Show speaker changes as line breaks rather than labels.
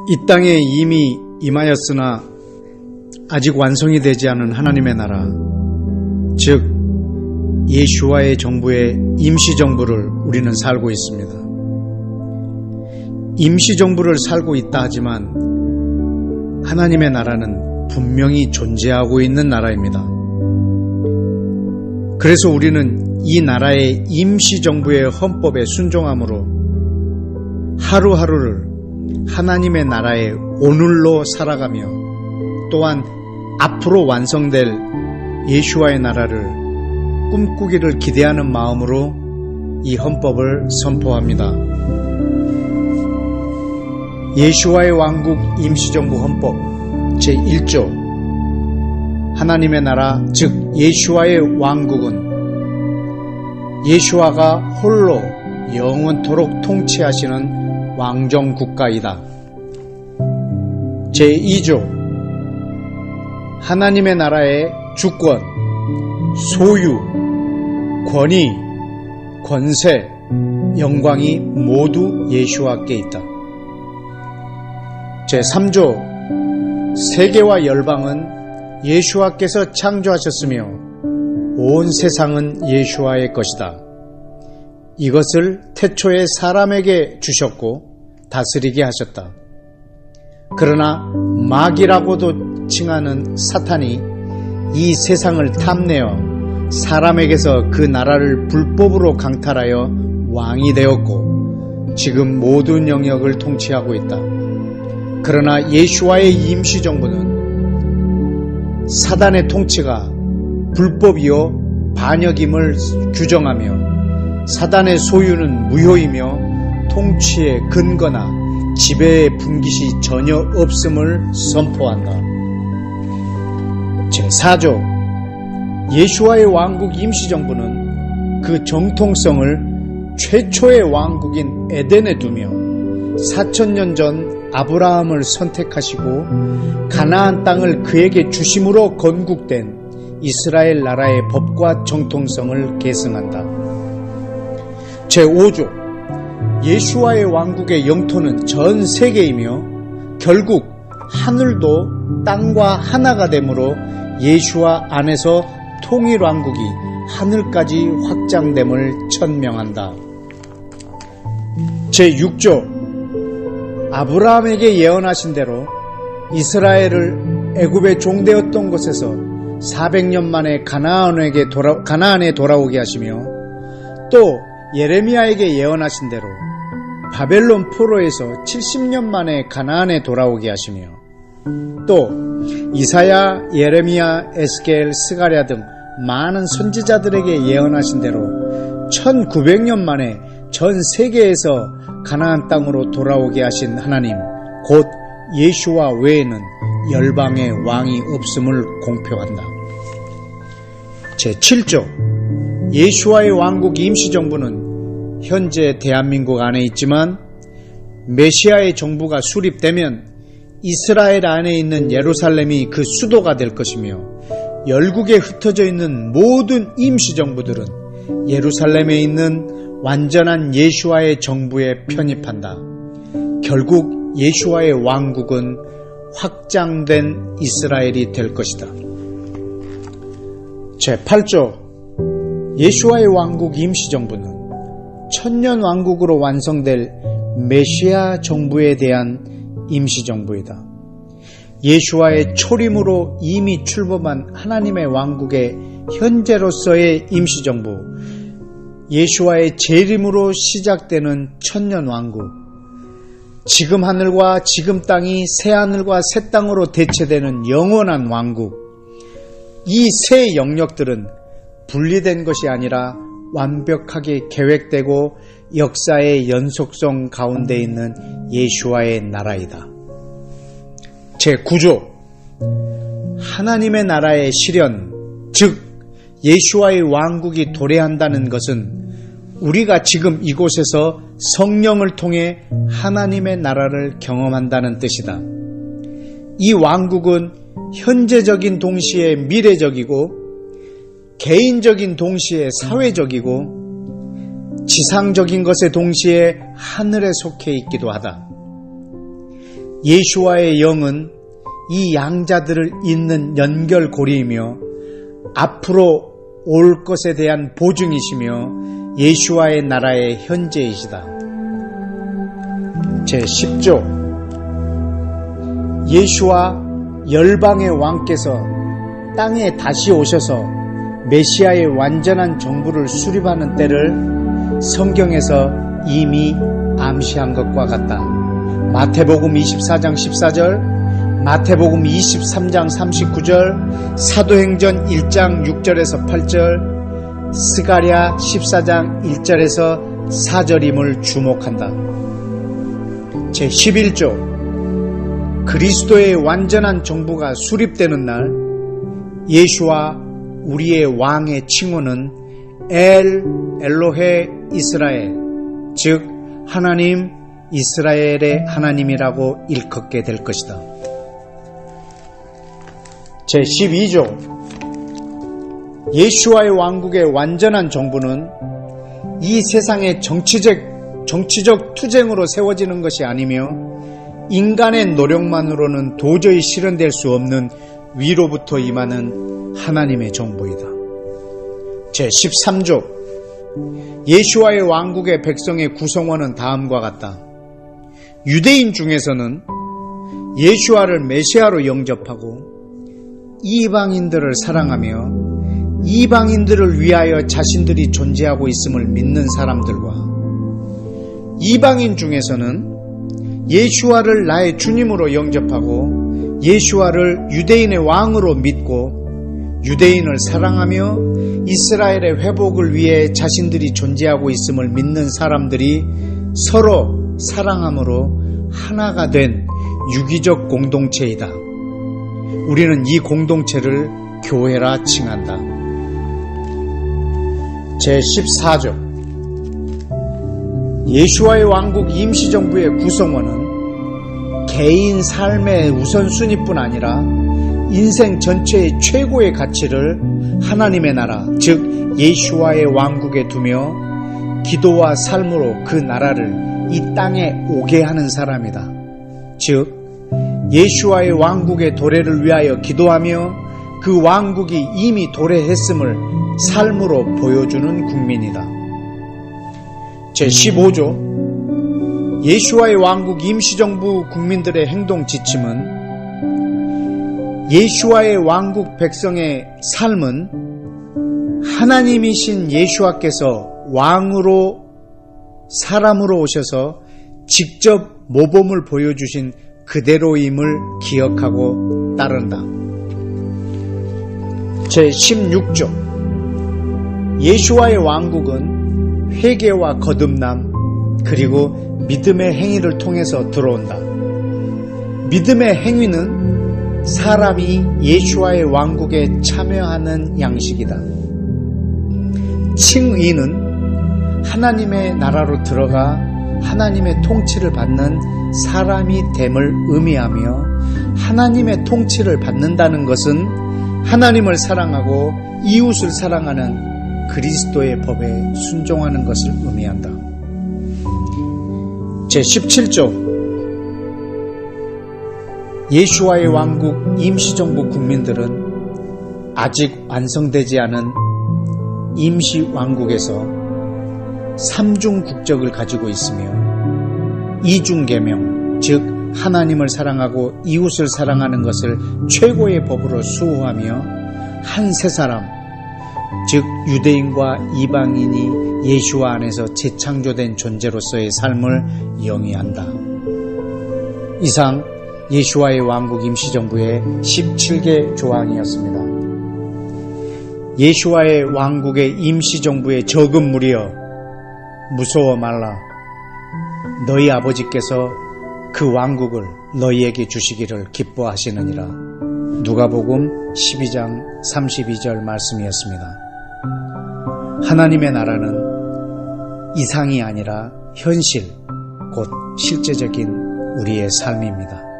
이 땅에 이미 임하였으나 아직 완성이 되지 않은 하나님의 나라, 즉 예수와의 정부의 임시정부를 우리는 살고 있습니다. 임시정부를 살고 있다 하지만 하나님의 나라는 분명히 존재하고 있는 나라입니다. 그래서 우리는 이 나라의 임시정부의 헌법에 순종함으로 하루하루를 하나님의 나라의 오늘로 살아가며 또한 앞으로 완성될 예수와의 나라를 꿈꾸기를 기대하는 마음으로 이 헌법을 선포합니다. 예수와의 왕국 임시정부 헌법 제1조 하나님의 나라 즉 예수와의 왕국은 예수와가 홀로 영원토록 통치하시는 왕정국가이다. 제2조 하나님의 나라의 주권, 소유, 권위, 권세, 영광이 모두 예수와께 있다. 제3조 세계와 열방은 예수와께서 창조하셨으며 온 세상은 예수와의 것이다. 이것을 태초에 사람에게 주셨고 다스리게 하셨다. 그러나 마귀라고도 칭하는 사탄이 이 세상을 탐내어 사람에게서 그 나라를 불법으로 강탈하여 왕이 되었고 지금 모든 영역을 통치하고 있다. 그러나 예수와의 임시정부는 사단의 통치가 불법이요 반역임을 규정하며 사단의 소유는 무효이며 통치의 근거나 지배의 분깃이 전혀 없음을 선포한다. 제4조 예수와의 왕국 임시정부는 그 정통성을 최초의 왕국인 에덴에 두며 4000년 전 아브라함을 선택하시고 가나안 땅을 그에게 주심으로 건국된 이스라엘 나라의 법과 정통성을 계승한다. 제5조 예수와의 왕국의 영토는 전 세계이며 결국 하늘도 땅과 하나가 되므로 예수와 안에서 통일왕국이 하늘까지 확장됨을 천명한다. 제6조 아브라함에게 예언하신 대로 이스라엘을 애굽의 종되었던 곳에서 400년 만에 가나안에 돌아오게 하시며 또 예레미야에게 예언하신 대로 바벨론 포로에서 70년 만에 가나안에 돌아오게 하시며 또 이사야, 예레미야, 에스겔, 스가랴 등 많은 선지자들에게 예언하신 대로 1900년 만에 전 세계에서 가나안 땅으로 돌아오게 하신 하나님 곧 예수와 외에는 열방의 왕이 없음을 공표한다. 제7조 예수와의 왕국 임시정부는 현재 대한민국 안에 있지만 메시아의 정부가 수립되면 이스라엘 안에 있는 예루살렘이 그 수도가 될 것이며 열국에 흩어져 있는 모든 임시정부들은 예루살렘에 있는 완전한 예수와의 정부에 편입한다. 결국 예수와의 왕국은 확장된 이스라엘이 될 것이다. 제8조 예수와의 왕국 임시정부는 천년왕국으로 완성될 메시아 정부에 대한 임시정부이다. 예수와의 초림으로 이미 출범한 하나님의 왕국의 현재로서의 임시정부, 예수와의 재림으로 시작되는 천년왕국, 지금 하늘과 지금 땅이 새 하늘과 새 땅으로 대체되는 영원한 왕국, 이 세 영역들은 분리된 것이 아니라 완벽하게 계획되고 역사의 연속성 가운데 있는 예수와의 나라이다. 제9조 하나님의 나라의 실현, 즉 예수와의 왕국이 도래한다는 것은 우리가 지금 이곳에서 성령을 통해 하나님의 나라를 경험한다는 뜻이다. 이 왕국은 현재적인 동시에 미래적이고 개인적인 동시에 사회적이고 지상적인 것에 동시에 하늘에 속해 있기도 하다. 예수와의 영은 이 양자들을 잇는 연결고리이며 앞으로 올 것에 대한 보증이시며 예수와의 나라의 현재이시다. 제10조 예수와 열방의 왕께서 땅에 다시 오셔서 메시아의 완전한 정부를 수립하는 때를 성경에서 이미 암시한 것과 같다. 마태복음 24장 14절, 마태복음 23장 39절, 사도행전 1장 6절에서 8절, 스가랴 14장 1절에서 4절임을 주목한다. 제11조 그리스도의 완전한 정부가 수립되는 날 예수와 우리의 왕의 칭호는 엘로헤 이스라엘, 즉 하나님 이스라엘의 하나님이라고 일컫게 될 것이다. 제12조 예수와의 왕국의 완전한 정부는 이 세상의 정치적 투쟁으로 세워지는 것이 아니며 인간의 노력만으로는 도저히 실현될 수 없는 위로부터 임하는 하나님의 정부이다. 제13조 예수와의 왕국의 백성의 구성원은 다음과 같다. 유대인 중에서는 예수와를 메시아로 영접하고 이방인들을 사랑하며 이방인들을 위하여 자신들이 존재하고 있음을 믿는 사람들과 이방인 중에서는 예수와를 나의 주님으로 영접하고 예수와를 유대인의 왕으로 믿고 유대인을 사랑하며 이스라엘의 회복을 위해 자신들이 존재하고 있음을 믿는 사람들이 서로 사랑함으로 하나가 된 유기적 공동체이다. 우리는 이 공동체를 교회라 칭한다. 제14조 예수와의 왕국 임시정부의 구성원은 개인 삶의 우선순위뿐 아니라 인생 전체의 최고의 가치를 하나님의 나라, 즉 예수와의 왕국에 두며 기도와 삶으로 그 나라를 이 땅에 오게 하는 사람이다. 즉 예수와의 왕국의 도래를 위하여 기도하며 그 왕국이 이미 도래했음을 삶으로 보여주는 국민이다. 제15조 예수와의 왕국 임시정부 국민들의 행동 지침은 예수와의 왕국 백성의 삶은 하나님이신 예수와께서 왕으로 사람으로 오셔서 직접 모범을 보여주신 그대로임을 기억하고 따른다. 제16조 예수와의 왕국은 회개와 거듭남 그리고 믿음의 행위를 통해서 들어온다. 믿음의 행위는 사람이 예수와의 왕국에 참여하는 양식이다. 칭의는 하나님의 나라로 들어가 하나님의 통치를 받는 사람이 됨을 의미하며 하나님의 통치를 받는다는 것은 하나님을 사랑하고 이웃을 사랑하는 그리스도의 법에 순종하는 것을 의미한다. 제17조 예수와의 왕국 임시정부 국민들은 아직 완성되지 않은 임시왕국에서 삼중 국적을 가지고 있으며 이중계명, 즉 하나님을 사랑하고 이웃을 사랑하는 것을 최고의 법으로 수호하며 한 세 사람, 즉 유대인과 이방인이 예수와 안에서 재창조된 존재로서의 삶을 영위한다. 이상 예수와의 왕국 임시정부의 17개 조항이었습니다. 예수와의 왕국의 임시정부의 적은 무리여 무서워 말라. 너희 아버지께서 그 왕국을 너희에게 주시기를 기뻐하시느니라. 누가복음 12장 32절 말씀이었습니다. 하나님의 나라는 이상이 아니라 현실, 곧 실제적인 우리의 삶입니다.